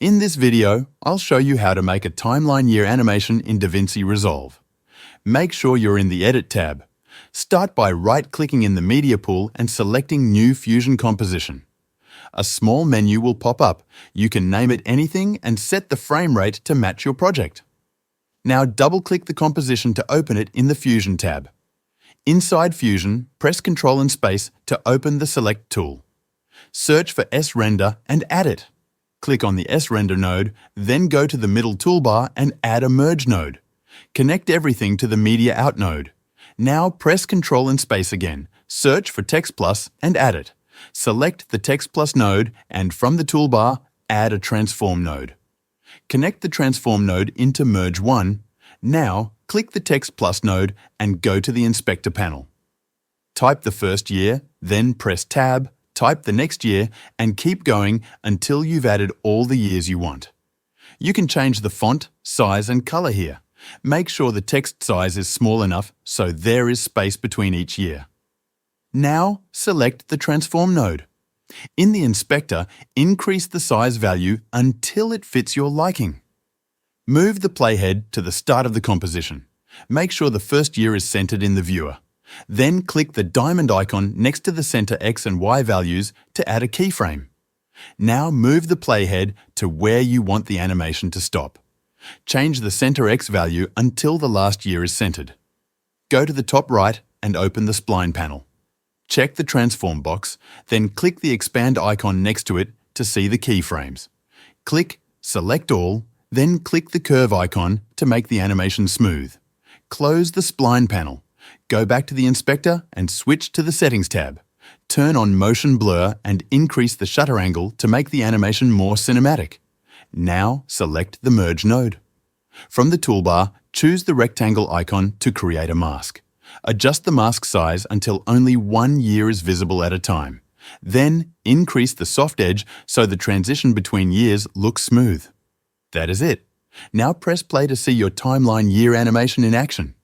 In this video, I'll show you how to make a timeline year animation in DaVinci Resolve. Make sure you're in the Edit tab. Start by right-clicking in the media pool and selecting New Fusion Composition. A small menu will pop up. You can name it anything and set the frame rate to match your project. Now double-click the composition to open it in the Fusion tab. Inside Fusion, press Ctrl and Space to open the Select tool. Search for S-Render and add it. Click on the S-Render node, then go to the middle toolbar and add a Merge node. Connect everything to the Media Out node. Now press Ctrl and Space again, search for Text Plus and add it. Select the Text Plus node and from the toolbar, add a Transform node. Connect the Transform node into Merge 1. Now, click the Text Plus node and go to the Inspector panel. Type the first year, then press Tab, type the next year, and keep going until you've added all the years you want. You can change the font, size, and color here. Make sure the text size is small enough so there is space between each year. Now, select the Transform node. In the inspector, increase the size value until it fits your liking. Move the playhead to the start of the composition. Make sure the first year is centered in the viewer. Then click the diamond icon next to the center X and Y values to add a keyframe. Now move the playhead to where you want the animation to stop. Change the center X value until the last year is centered. Go to the top right and open the spline panel. Check the transform box, then click the expand icon next to it to see the keyframes. Click Select All, then click the curve icon to make the animation smooth. Close the spline panel. Go back to the inspector and switch to the Settings tab. Turn on Motion Blur and increase the shutter angle to make the animation more cinematic. Now select the Merge node. From the toolbar, choose the rectangle icon to create a mask. Adjust the mask size until only one year is visible at a time. Then increase the soft edge so the transition between years looks smooth. That is it. Now press play to see your timeline year animation in action.